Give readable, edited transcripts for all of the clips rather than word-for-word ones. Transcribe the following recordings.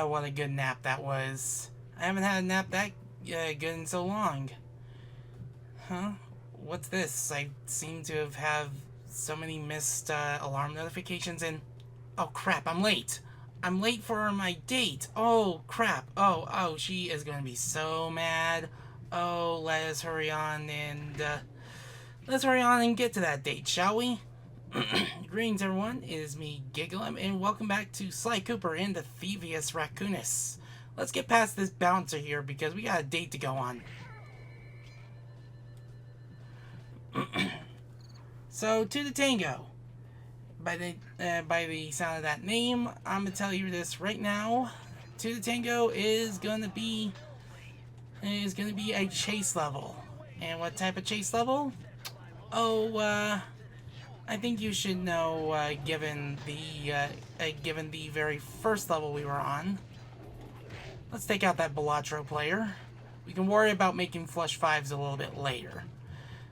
what a good nap that was. I haven't had a nap that good in so long. Huh? What's this? I seem to have so many missed alarm notifications and... Oh crap, I'm late! I'm late for my date! Oh crap! Oh, she is gonna be so mad. Oh, let's hurry on and get to that date, shall we? Greetings everyone, it is me, Gigglim, and welcome back to Sly Cooper and the Thingus Raccamagoocus. Let's get past this bouncer here because we got a date to go on. So, to the tango. By the sound of that name, I'm gonna tell you this right now. To the tango is gonna be a chase level. And what type of chase level? Oh, I think you should know, given the very first level we were on. Let's take out that Balatro player. We can worry about making flush 5s a little bit later.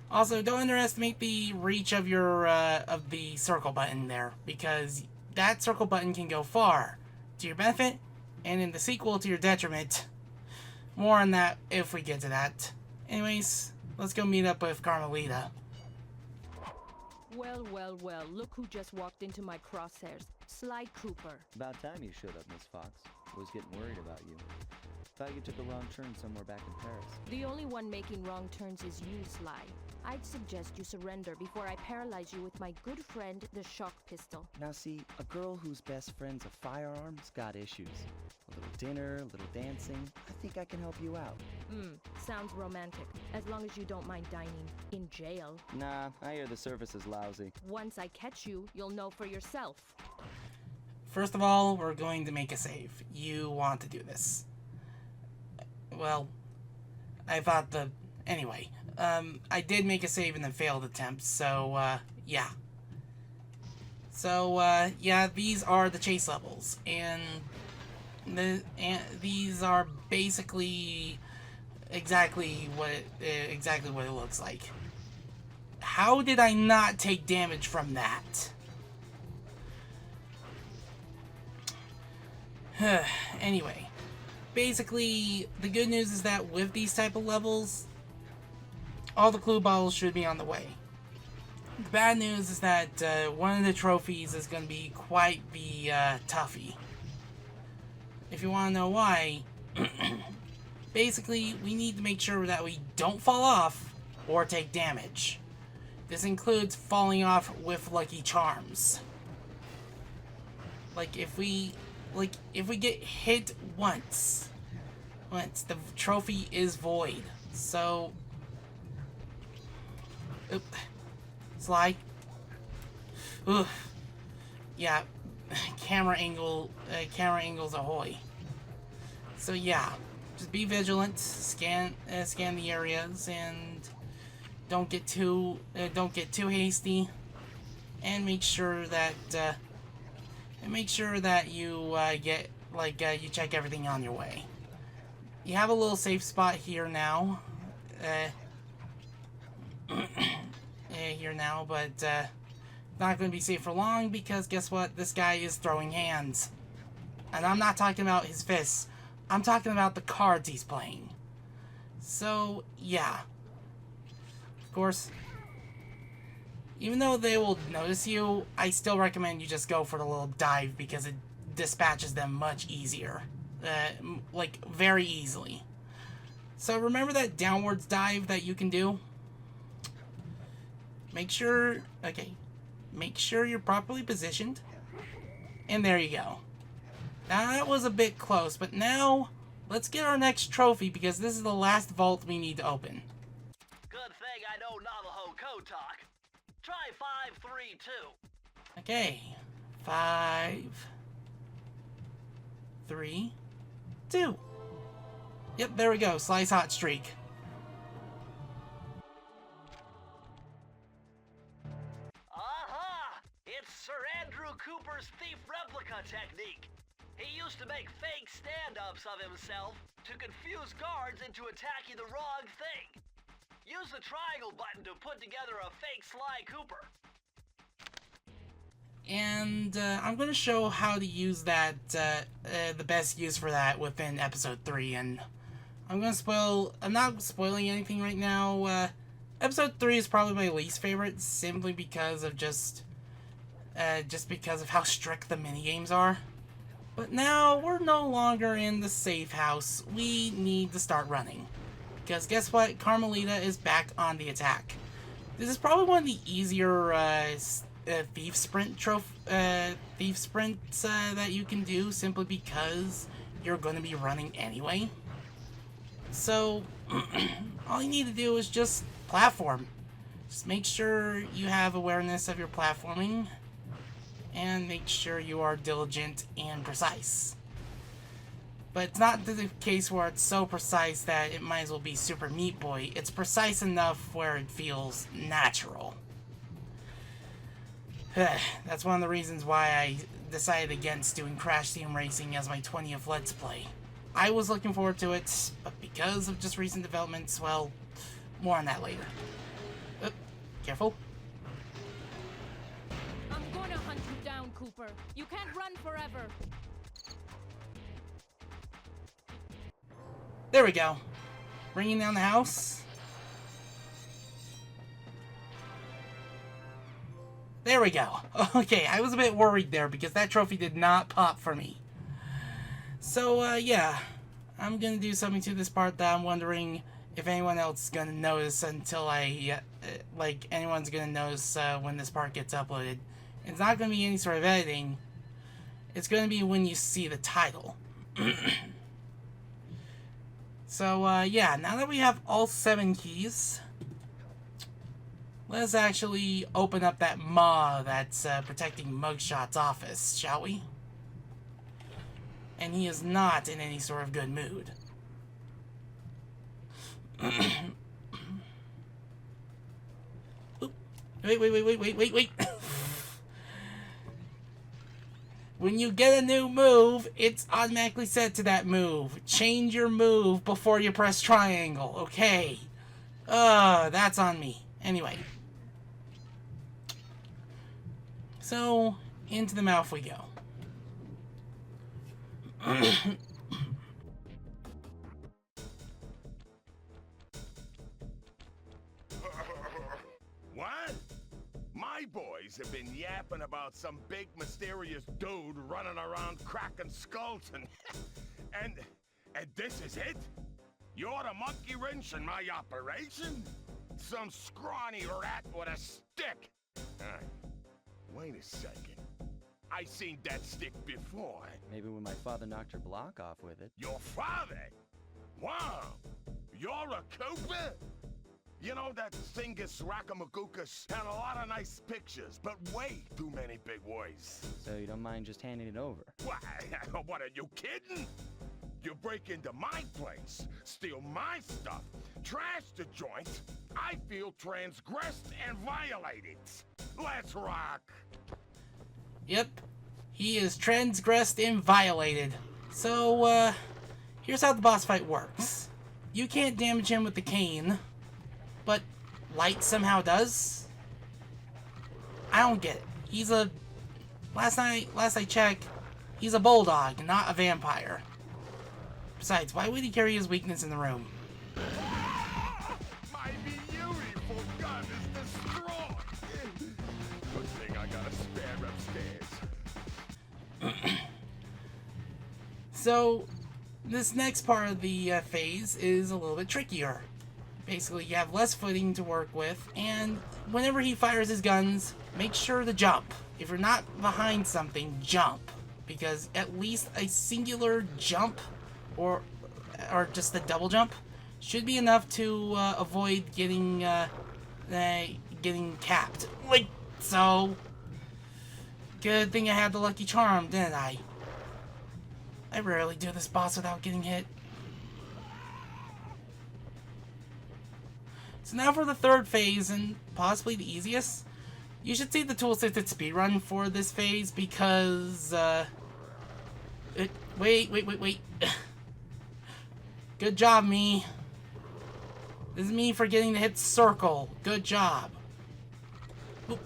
Also, don't underestimate the reach of your, of the circle button there, because that circle button can go far, to your benefit, and in the sequel, to your detriment. More on that if we get to that. Anyways, let's go meet up with Carmelita. Well, look who just walked into my crosshairs. Sly Cooper. About time you showed up, Miss Fox. I was getting worried about you. Thought you took a wrong turn somewhere back in Paris. The only one making wrong turns is you, Sly. I'd suggest you surrender before I paralyze you with my good friend, the shock pistol. Now see, a girl whose best friend's a firearm's got issues. A little dinner, a little dancing. I think I can help you out. Sounds romantic. As long as you don't mind dining in jail. Nah, I hear the service is lousy. Once I catch you, you'll know for yourself. First of all, we're going to make a save. You want to do this. Well, I thought anyway, I did make a save in the failed attempt, so, yeah. So, yeah, these are the chase levels, and these are basically exactly what it looks like. How did I not take damage from that? Anyway, basically, the good news is that with these type of levels, all the clue bottles should be on the way. The bad news is that one of the trophies is going to be quite the toughie. If you want to know why, basically, we need to make sure that we don't fall off or take damage. This includes falling off with Lucky Charms. If we get hit once, the trophy is void. So, Sly. Ugh. Yeah, camera angles ahoy. So yeah, just be vigilant, scan the areas, and don't get too hasty, and make sure that you you check everything on your way. You have a little safe spot here now. But not going to be safe for long because guess what? This guy is throwing hands. And I'm not talking about his fists. I'm talking about the cards he's playing. So, yeah. Of course, even though they will notice you, I still recommend you just go for the little dive because it dispatches them much easier. Very easily. So remember that downwards dive that you can do? Make sure you're properly positioned. And there you go. Now that was a bit close, but now let's get our next trophy because this is the last vault we need to open. Good thing I know Navajo code talk. Try 532. Okay. 5, 3, 2. Yep, there we go. Sly's hot streak. Cooper's thief replica technique. He used to make fake stand-ups of himself to confuse guards into attacking the wrong thing. Use the triangle button to put together a fake Sly Cooper. And I'm going to show how to use that, the best use for that within episode 3. And I'm not spoiling anything right now. Episode 3 is probably my least favorite, simply because of just because of how strict the minigames are. But now, we're no longer in the safe house. We need to start running. Because guess what? Carmelita is back on the attack. This is probably one of the easier thief sprints that you can do, simply because you're going to be running anyway. So, all you need to do is just platform. Just make sure you have awareness of your platforming, and make sure you are diligent and precise. But it's not the case where it's so precise that it might as well be Super Meat Boy. It's precise enough where it feels natural. That's one of the reasons why I decided against doing Crash Team Racing as my 20th Let's Play. I was looking forward to it, but because of just recent developments, well, more on that later. Careful. I'm gonna hunt you down, Cooper. You can't run forever. There we go. Bringing down the house. There we go. Okay, I was a bit worried there because that trophy did not pop for me. So, yeah. I'm gonna do something to this part that I'm wondering if anyone else is gonna notice until anyone's gonna notice when this part gets uploaded. It's not gonna be any sort of editing. It's gonna be when you see the title. So, yeah, now that we have all 7 keys, let's actually open up that maw that's protecting Mugshot's office, shall we? And he is not in any sort of good mood. Oop. Wait. When you get a new move, it's automatically set to that move. Change your move before you press triangle, okay? That's on me. Anyway. So, into the mouth we go. What? My boys have been yapping about some big mysterious dude running around cracking skulls and this is it? You're the monkey wrench in my operation? Some scrawny rat with a stick. Wait a second. I seen that stick before. Maybe when my father knocked your block off with it. Your father? Wow. You're a Cooper? You know, that Thingus Raccamagoocus had a lot of nice pictures, but way too many big words. So you don't mind just handing it over? What, are you kidding? You break into my place, steal my stuff, trash the joint. I feel transgressed and violated. Let's rock. Yep. He is transgressed and violated. So, here's how the boss fight works. You can't damage him with the cane, but light somehow does? I don't get it. He's a... Last I checked, he's a bulldog, not a vampire. Besides, why would he carry his weakness in the room? My beautiful gun is destroyed. Good thing I got a spare upstairs. So, this next part of the phase is a little bit trickier. Basically, you have less footing to work with, and whenever he fires his guns, make sure to jump. If you're not behind something, jump. Because at least a singular jump, or just a double jump, should be enough to avoid getting capped. Like so. Good thing I had the lucky charm, didn't I? I rarely do this boss without getting hit. So now for the third phase, and possibly the easiest. You should see the tool-assisted speedrun for this phase, because, wait. Good job, me. This is me forgetting to hit circle. Good job. Oop.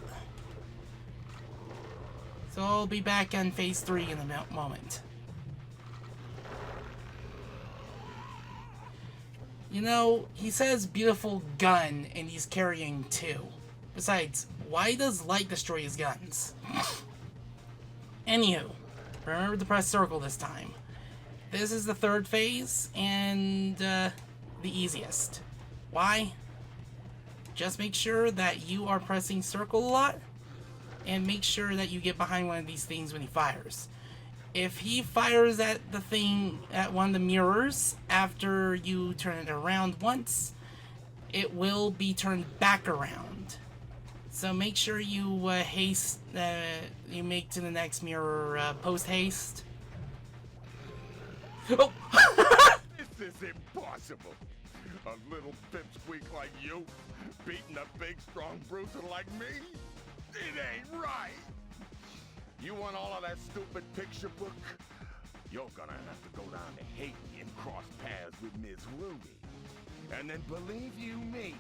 So I'll be back on phase 3 in a moment. You know, he says beautiful gun, and he's carrying 2. Besides, why does light destroy his guns? Anywho, remember to press circle this time. This is the 3rd phase, and the easiest. Why? Just make sure that you are pressing circle a lot, and make sure that you get behind one of these things when he fires. If he fires at the thing, at one of the mirrors, after you turn it around once, it will be turned back around. So make sure you haste, you make to the next mirror post-haste. Oh! This is impossible. A little pipsqueak like you beating a big, strong bruiser like me? It ain't right. You want all of that stupid picture book? You're gonna have to go down to Haiti and cross paths with Mz.Ruby. And then believe you me,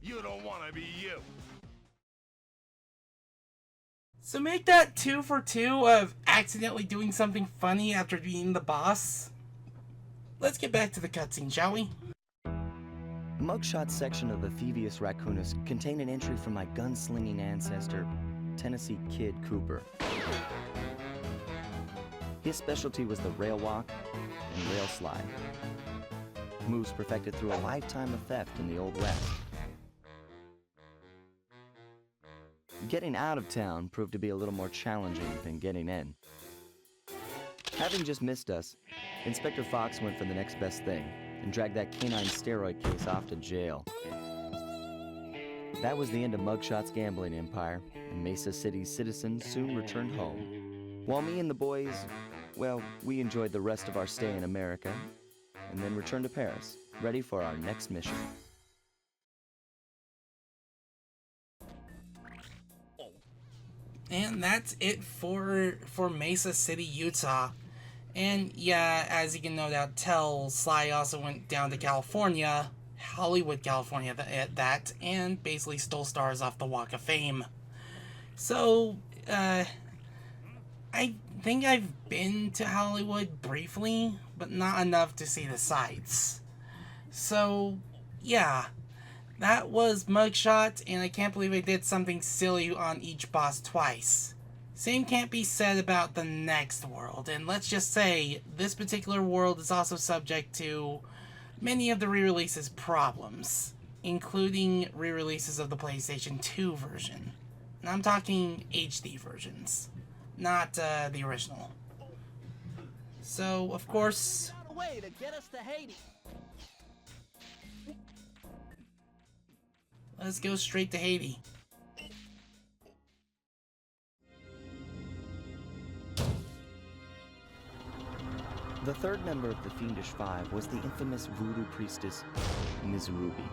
you don't want to be you. So make that 2 for 2 of accidentally doing something funny after beating the boss. Let's get back to the cutscene, shall we? The mugshot section of the Mz.Ruby contained an entry from my gunslinging ancestor, Tennessee Kid Cooper. His specialty was the rail walk and rail slide, moves perfected through a lifetime of theft in the Old West. Getting out of town proved to be a little more challenging than getting in. Having just missed us, Inspector Fox went for the next best thing and dragged that canine steroid case off to jail. That was the end of Mugshot's gambling empire, and Mesa City's citizens soon returned home. While me and the boys, well, we enjoyed the rest of our stay in America, and then returned to Paris, ready for our next mission. And that's it for Mesa City, Utah. And yeah, as you can no doubt tell, Sly also went down to California, Hollywood, California at that, and basically stole stars off the Walk of Fame. So, I think I've been to Hollywood briefly, but not enough to see the sights. So, yeah, that was Mugshot, and I can't believe I did something silly on each boss twice. Same can't be said about the next world, and let's just say, this particular world is also subject to many of the re-releases problems, including re-releases of the PlayStation 2 version. And I'm talking HD versions, not the original. So, of course, A way to get us to Haiti. let's go straight to Haiti. The third member of the Fiendish Five was the infamous voodoo priestess, Mz.Ruby.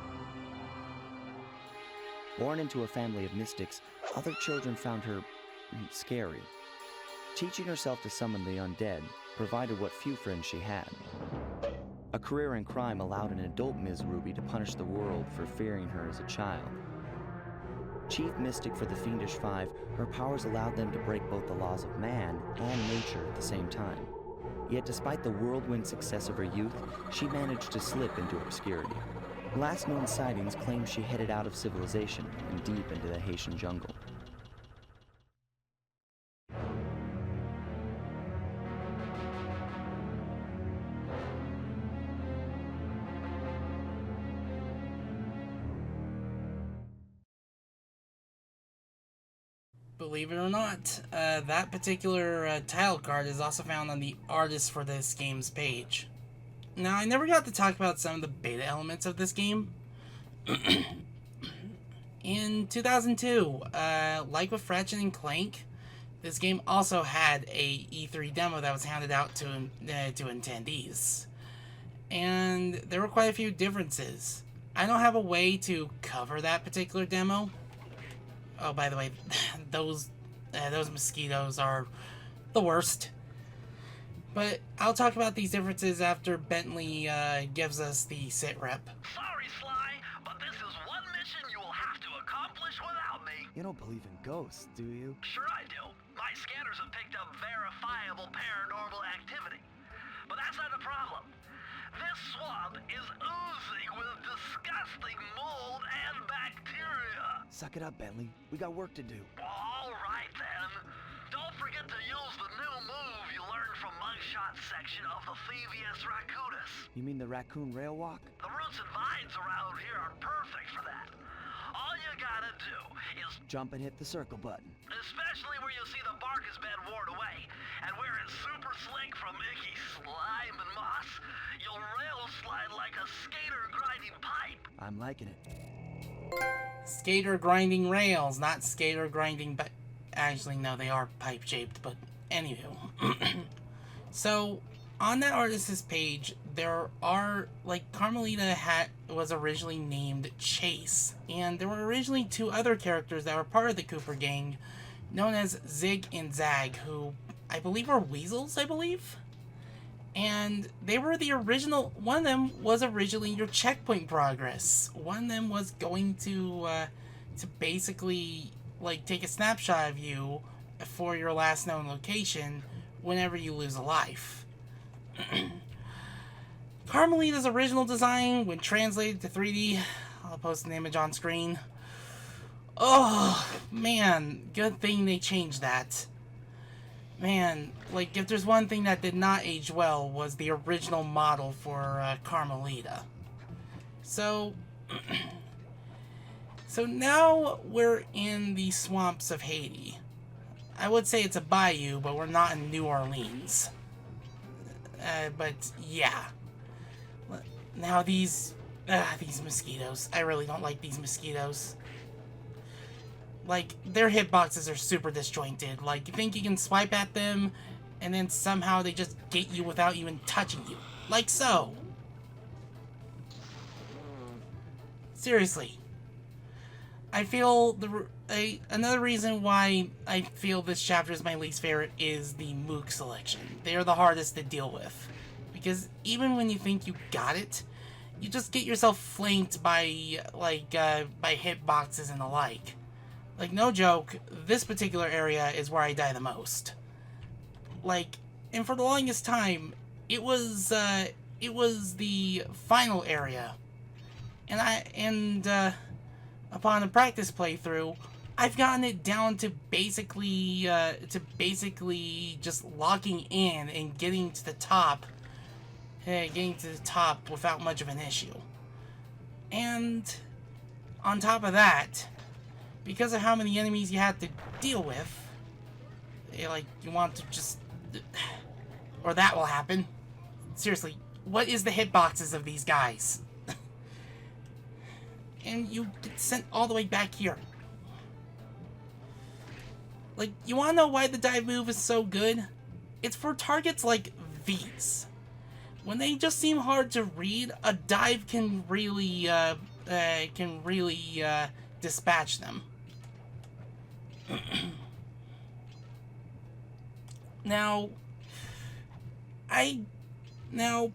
Born into a family of mystics, other children found her scary. Teaching herself to summon the undead provided what few friends she had. A career in crime allowed an adult Mz.Ruby to punish the world for fearing her as a child. Chief mystic for the Fiendish Five, her powers allowed them to break both the laws of man and nature at the same time. Yet despite the whirlwind success of her youth, she managed to slip into obscurity. Last known sightings claim she headed out of civilization and deep into the Haitian jungle. Believe it or not, that particular title card is also found on the artist for this game's page. Now, I never got to talk about some of the beta elements of this game. In 2002, like with Ratchet and Clank, this game also had a E3 demo that was handed out to attendees. And there were quite a few differences. I don't have a way to cover that particular demo. Oh, by the way, those mosquitoes are the worst. But I'll talk about these differences after Bentley gives us the sit rep. Sorry, Sly, but this is one mission you will have to accomplish without me. You don't believe in ghosts, do you? Sure I do. My scanners have picked up verifiable paranormal activity. But that's not the problem. This swamp is oozing with disgusting mold and bacteria. Suck it up, Bentley. We got work to do. All right, then. Don't forget to use the new move you learned from Mugshot's section of the Mz.Ruby. You mean the raccoon rail walk? The roots and vines around here are perfect for that. All you gotta do is Jump and hit the circle button. especially where you see the bark has been worn away, and where it's super slick from icky slime and moss, you'll rail slide like a skater grinding pipe. I'm liking it. Skater grinding rails, not skater grinding, but actually, no, they are pipe-shaped, but anywho. So, on that artist's page, there are, like, Carmelita was originally named Chase, and there were originally two other characters that were part of the Cooper gang, known as Zig and Zag, who I believe are weasels, I believe? And they were the original, one of them was originally your checkpoint progress. One of them was going to basically, like, take a snapshot of you for your last known location whenever you lose a life. Carmelita's original design, when translated to 3D, I'll post an image on screen. Oh, man, good thing they changed that. Man, like, if there's one thing that did not age well, was the original model for Carmelita. So, so now we're in the swamps of Haiti. I would say it's a bayou, but we're not in New Orleans. But yeah. Now these mosquitoes. I really don't like these mosquitoes. Like, their hitboxes are super disjointed. Like, you think you can swipe at them, and then somehow they just get you without even touching you. Like so. Seriously. I feel another reason why I feel this chapter is my least favorite is the Mook selection. They are the hardest to deal with. Because even when you think you got it, you just get yourself flanked by, like, by hitboxes and the like. Like, no joke, this particular area is where I die the most. Like, and for the longest time, it was the final area. And upon a practice playthrough, I've gotten it down to basically just locking in and getting to the top without much of an issue. And on top of that, because of how many enemies you have to deal with, like, you want to just, or that will happen. Seriously, what is the hitboxes of these guys? And you get sent all the way back here. Like, you wanna know why the dive move is so good? It's for targets like these. When they just seem hard to read, a dive can really dispatch them. Now,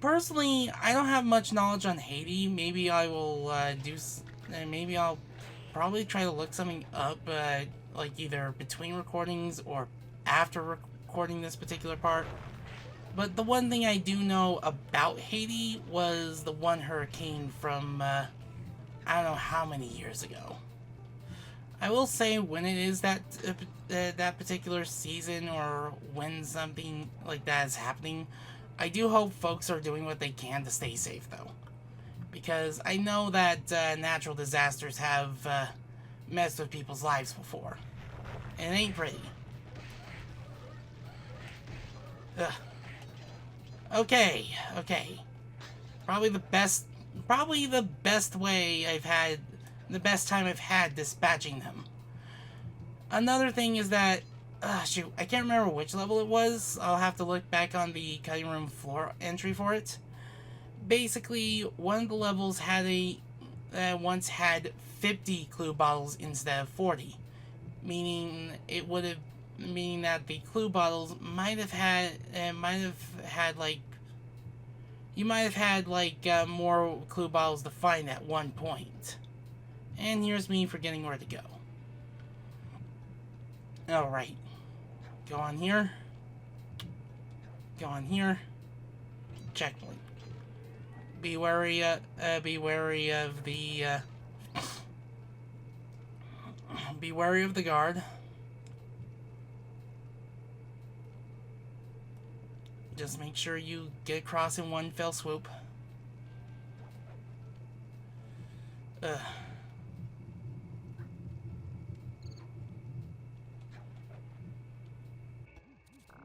personally, I don't have much knowledge on Haiti. Maybe I will maybe I'll probably try to look something up, like either between recordings or after recording this particular part. But the one thing I do know about Haiti was the one hurricane from, I don't know how many years ago. I will say when it is that particular season or when something like that is happening, I do hope folks are doing what they can to stay safe, though. Because I know that natural disasters have messed with people's lives before. And it ain't pretty. Ugh. Okay. Probably the best way I've had, the best time I've had dispatching them. Another thing is that, shoot, I can't remember which level it was. I'll have to look back on the cutting room floor entry for it. Basically, one of the levels had once had 50 clue bottles instead of 40, meaning that the clue bottles might have had more clue bottles to find at one point. And here's me forgetting where to go. Alright. Go on here. Go on here. Checkpoint. Be wary of the be wary of the guard. Just make sure you get across in one fell swoop. Ugh.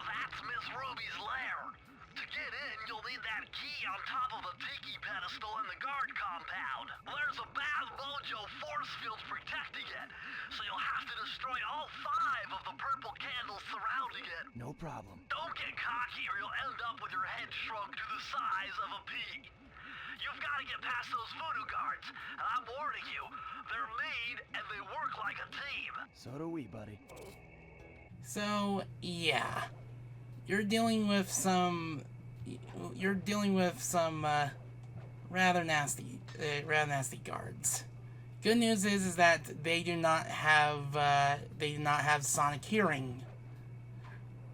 That's Mz.Ruby's lair. To get in, you'll need that key on top of the tiki pedestal in the guard compound. There's a bad mojo force field protecting it, so you'll have to destroy all 5 of the purple candles surrounding it. No problem. Don't get cocky or you'll end up with your head shrunk to the size of a pea. You've got to get past those voodoo guards, and I'm warning you, they're mean and they work like a team. So do we, buddy. So, yeah. You're dealing with some rather nasty guards. Good news is that they do not have sonic hearing.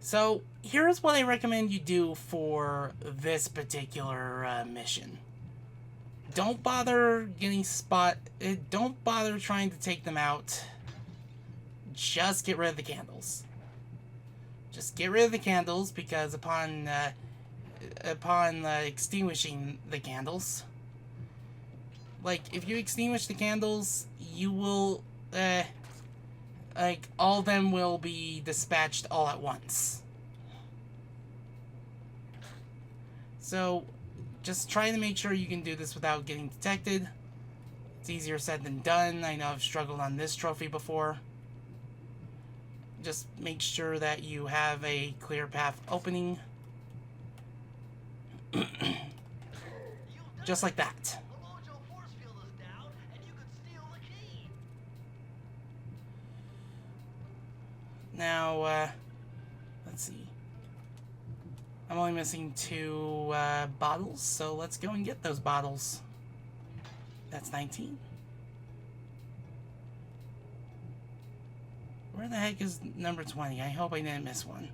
So, here's what I recommend you do for this particular mission. Don't bother don't bother trying to take them out. Just get rid of the candles. Just get rid of the candles, because upon extinguishing the candles, like, if you extinguish the candles, you will, like, all of them will be dispatched all at once. So, just try to make sure you can do this without getting detected. It's easier said than done. I know I've struggled on this trophy before. Just make sure that you have a clear path opening. Just like that. The mojo force field is down, and you could steal the key. Now, let's see. I'm only missing 2 bottles, so let's go and get those bottles. That's 19. Where the heck is number 20? I hope I didn't miss one.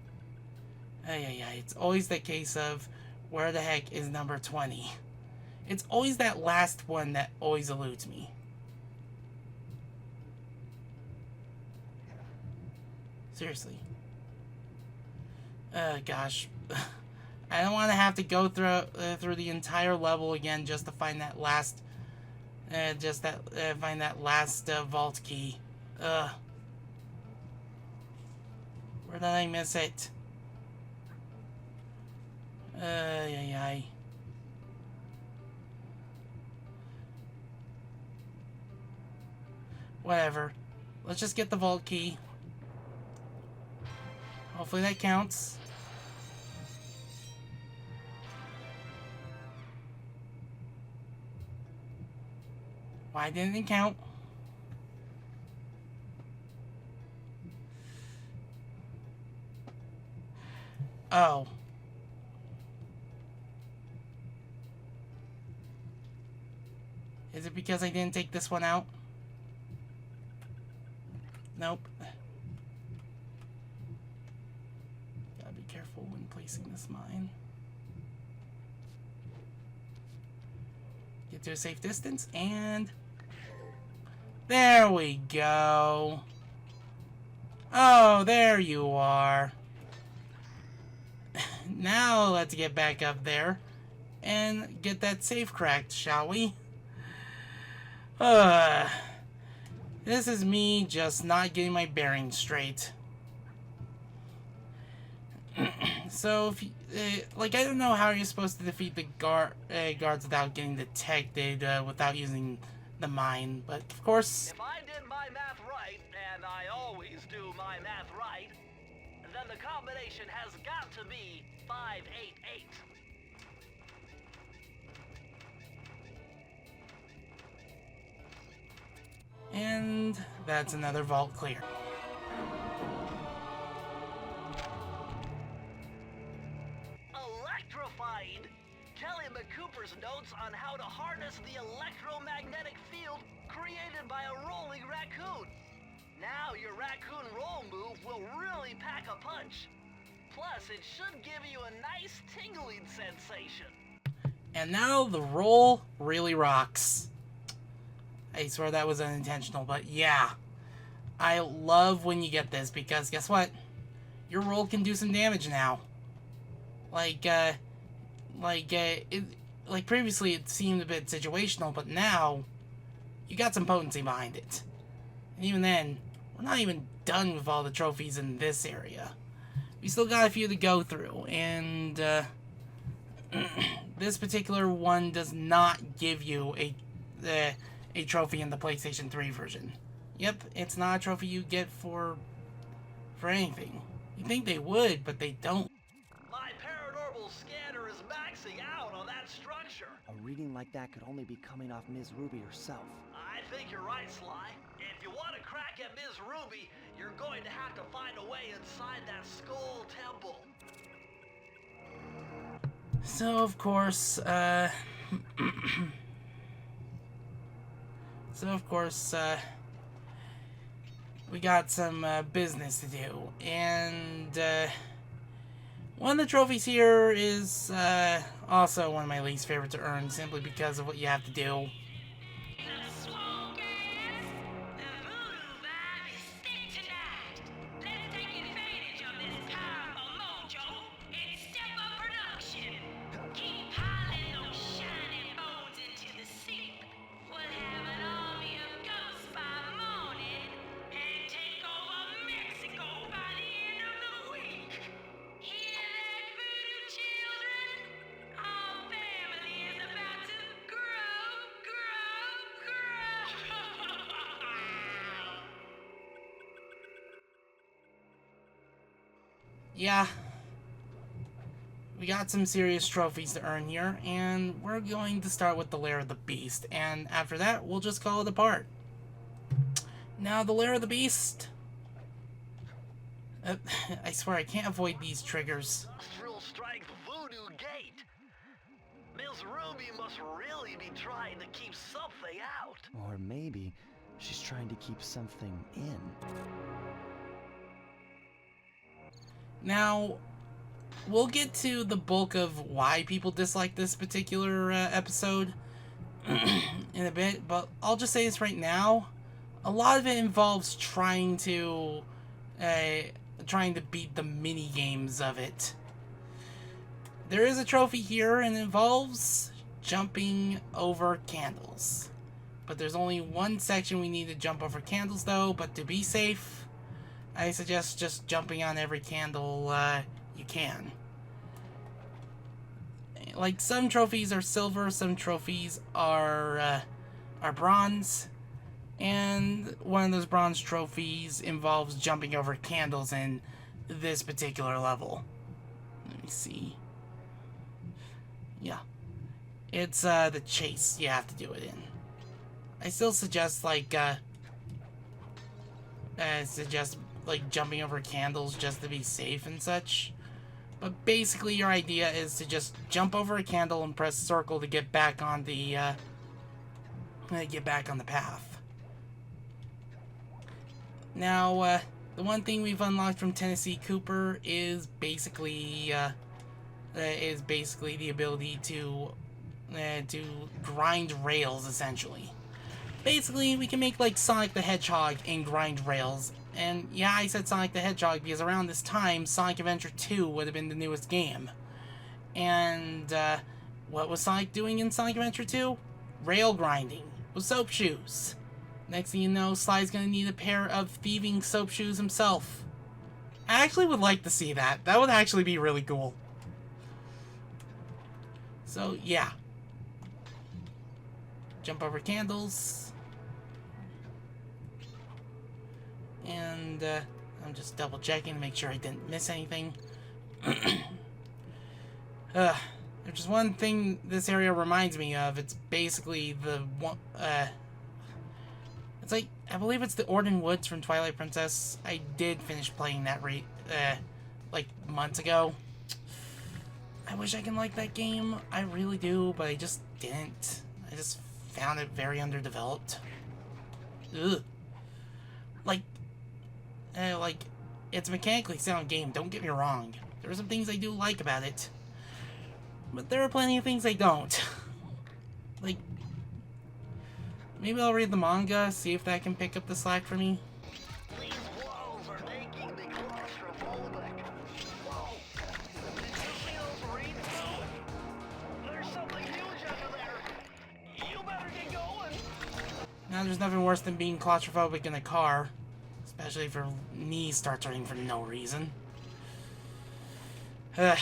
It's always the case of, where the heck is number 20? It's always that last one that always eludes me. Seriously. Gosh. I don't want to have to go through the entire level again just to find that last, find that last vault key. Where did I miss it? Whatever. Let's just get the vault key. Hopefully that counts. Why didn't it count? Oh. Is it because I didn't take this one out? Nope. Gotta be careful when placing this mine. Get to a safe distance, and there we go. Oh, there you are. Now let's get back up there and get that safe cracked, shall we? This is me just not getting my bearings straight. So, if you, like, I don't know how you're supposed to defeat the guards without getting detected, without using the mine, but of course... If I did my math right, and I always do my math right, then the combination has got to be 588. And that's another vault clear. Electrified! Kelly McCooper's notes on how to harness the electromagnetic field created by a rolling raccoon. Now your raccoon roll move will really pack a punch. Plus, it should give you a nice tingling sensation. And now the roll really rocks. I swear that was unintentional, but yeah. I love when you get this, because guess what? Your roll can do some damage now. Like previously it seemed a bit situational, but now you got some potency behind it. And even then, we're not even done with all the trophies in this area. We still got a few to go through, and this particular one does not give you a trophy in the PlayStation 3 version. Yep, it's not a trophy you get for anything. You think they would, but they don't. My paranormal scanner is maxing out on that structure. A reading like that could only be coming off Mz.Ruby herself. I think you're right, Sly. If you want to crack at Mz.Ruby, you're going to have to find a way inside that skull temple. So, of course, we got some business to do, and one of the trophies here is also one of my least favorite to earn, simply because of what you have to do. Yeah, we got some serious trophies to earn here, and we're going to start with the Lair of the Beast, and after that, we'll just call it apart. Now, the Lair of the Beast... I swear, I can't avoid these triggers. Astral strike voodoo gate. Mz.Ruby must really be trying to keep something out. Or maybe she's trying to keep something in. Now, we'll get to the bulk of why people dislike this particular episode in a bit, but I'll just say this right now. A lot of it involves trying to beat the mini games of it. There is a trophy here, and it involves jumping over candles. But there's only one section we need to jump over candles, though, but to be safe, I suggest just jumping on every candle you can. Like, some trophies are silver, some trophies are bronze, and one of those bronze trophies involves jumping over candles in this particular level. Let me see. Yeah. It's the chase you have to do it in. I still suggest, like jumping over candles just to be safe and such. But basically your idea is to just jump over a candle and press circle to get back on the path. Now, the one thing we've unlocked from Tennessee Cooper is basically the ability to grind rails, essentially. Basically, we can make like Sonic the Hedgehog and grind rails. And yeah, I said Sonic the Hedgehog because around this time, Sonic Adventure 2 would have been the newest game. And what was Sonic doing in Sonic Adventure 2? Rail grinding with soap shoes. Next thing you know, Sly's gonna need a pair of thieving soap shoes himself. I actually would like to see that. That would actually be really cool. So, yeah. Jump over candles. And I'm just double checking to make sure I didn't miss anything. There's just one thing this area reminds me of. It's basically the one. It's like, I believe it's the Orden Woods from Twilight Princess. I did finish playing that like months ago. I wish I can like that game. I really do, but I just didn't. I just found it very underdeveloped. Ugh. Like, like, it's a mechanically sound game, don't get me wrong. There are some things I do like about it. But there are plenty of things I don't. Like, maybe I'll read the manga, see if that can pick up the slack for me. These walls are making me claustrophobic. Whoa! Did you see those reeds? There's something huge under there. You better get going. Now, there's nothing worse than being claustrophobic in a car. Especially if your knees start hurting for no reason. I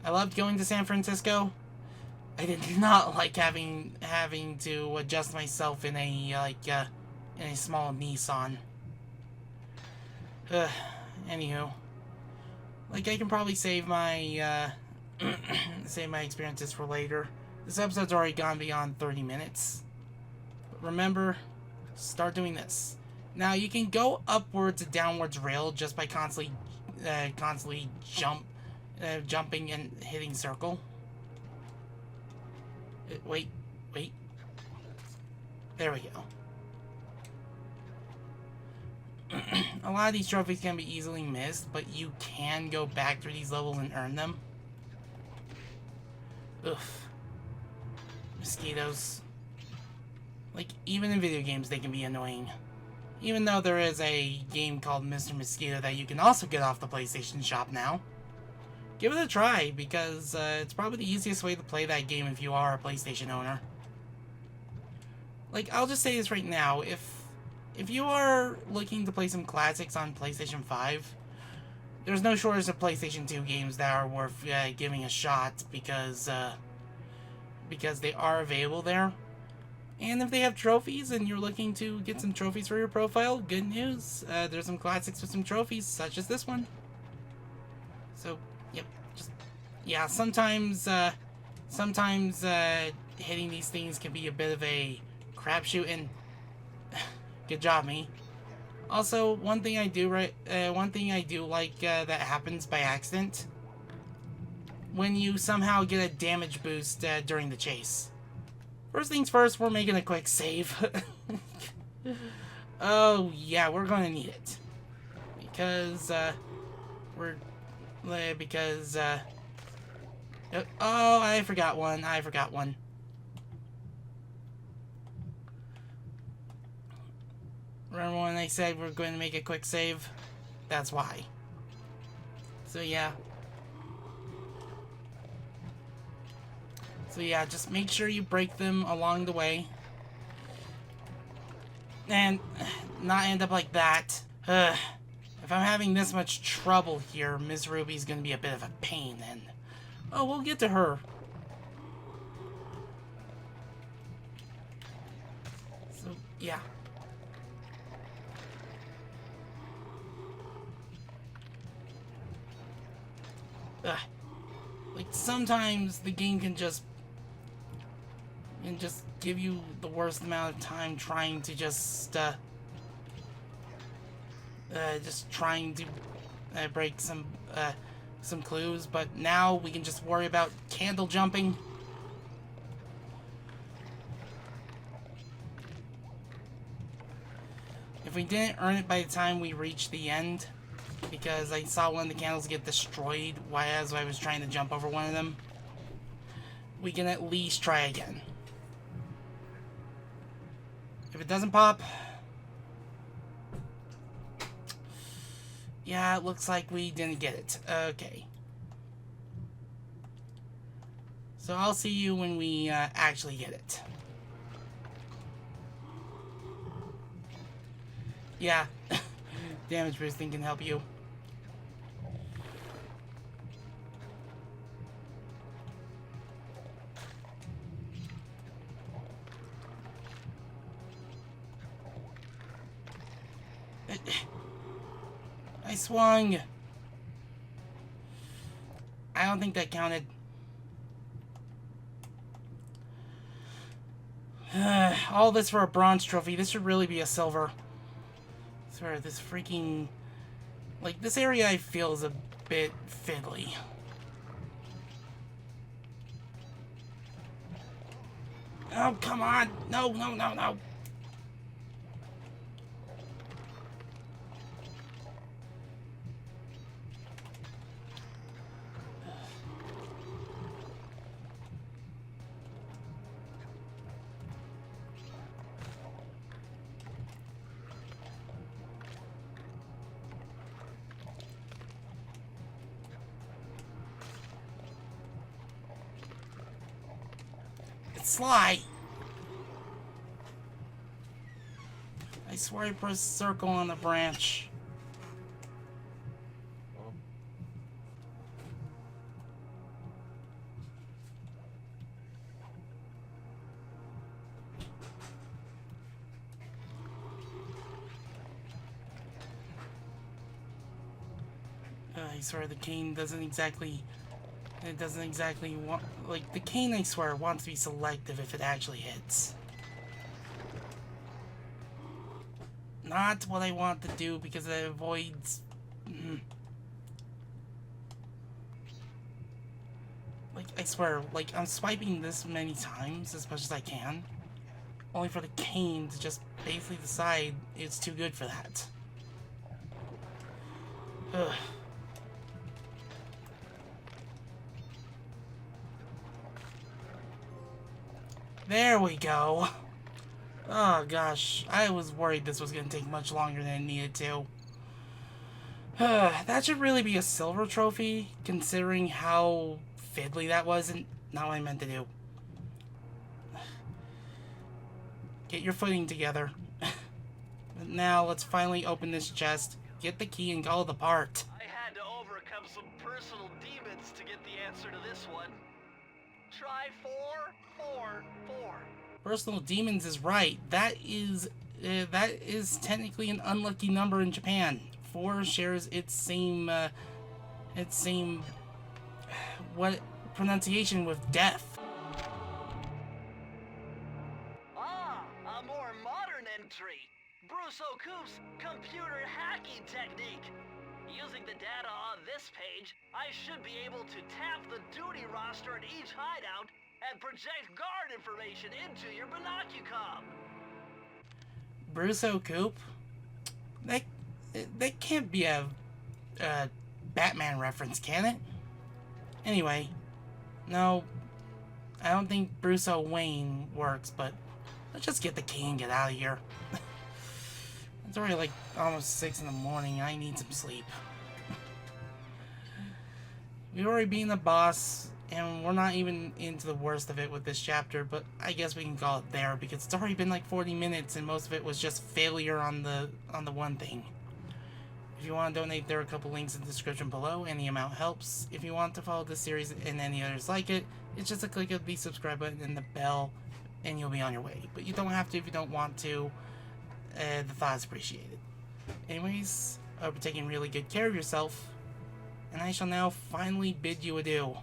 loved going to San Francisco. I did not like having to adjust myself in a in a small Nissan. Anywho, like, I can probably save my save my experiences for later. This episode's already gone beyond 30 minutes. But remember, start doing this. Now, you can go upwards and downwards rail just by constantly jumping and hitting circle. Wait. There we go. A lot of these trophies can be easily missed, but you can go back through these levels and earn them. Oof. Mosquitoes. Like, even in video games, they can be annoying. Even though there is a game called Mr. Mosquito that you can also get off the PlayStation Shop now. Give it a try, because it's probably the easiest way to play that game if you are a PlayStation owner. Like, I'll just say this right now, if you are looking to play some classics on PlayStation 5, there's no shortage of PlayStation 2 games that are worth giving a shot, because they are available there. And if they have trophies and you're looking to get some trophies for your profile, good news. There's some classics with some trophies, such as this one. So, yep. Yeah, sometimes hitting these things can be a bit of a crapshoot, and good job, me. Also, one thing I do like that happens by accident, when you somehow get a damage boost during the chase. First things first, we're making a quick save. Oh, yeah, we're gonna need it. Because, oh, I forgot one. Remember when I said we're going to make a quick save? That's why. So, yeah. Just make sure you break them along the way. And not end up like that. If I'm having this much trouble here, Mz.Ruby's gonna be a bit of a pain then. Oh, we'll get to her. So, yeah. Like, sometimes the game can just give you the worst amount of time trying to break some clues, but now we can just worry about candle jumping. If we didn't earn it by the time we reached the end, because I saw one of the candles get destroyed as I was trying to jump over one of them, we can at least try again. If it doesn't pop, yeah, it looks like we didn't get it. Okay. So I'll see you when we actually get it. Yeah. Damage boosting can help you. I swung. I don't think that counted. All this for a bronze trophy. This should really be a silver. I swear, this freaking... Like, this area I feel is a bit fiddly. Oh, come on! No, no, no, no! Sly! I swear I pressed circle on the branch. I swear the cane doesn't exactly... It doesn't exactly want... Like, the cane, I swear, wants to be selective if it actually hits. Not what I want to do because it avoids... Like, I swear, like, I'm swiping this many times as much as I can. Only for the cane to just basically decide it's too good for that. Ugh. There we go. Oh gosh, I was worried this was going to take much longer than it needed to. That should really be a silver trophy, considering how fiddly that was and not what I meant to do. Get your footing together. Now, let's finally open this chest, get the key, and call it apart. I had to overcome some personal demons to get the answer to this one. Try 4, 4, 4. Personal demons is right. That is technically an unlucky number in Japan. 4 shares its same what pronunciation with death. Ah, a more modern entry. Mz.Ruby's computer hacking technique. Using the data on this page, I should be able to tap the duty roster at each hideout and project guard information into your binocucom. Mz.Ruby? That can't be a Batman reference, can it? Anyway, no, I don't think Bruce Wayne works, but let's just get the key and get out of here. It's already like almost 6 in the morning. I need some sleep. We've already beaten the boss, and we're not even into the worst of it with this chapter, but I guess we can call it there because it's already been like 40 minutes and most of it was just failure on the one thing. If you want to donate, there are a couple links in the description below. Any amount helps. If you want to follow this series and any others like it, it's just a click of the subscribe button and the bell, and you'll be on your way. But you don't have to if you don't want to. The thought is appreciated. Anyways, I hope you're taking really good care of yourself, and I shall now finally bid you adieu.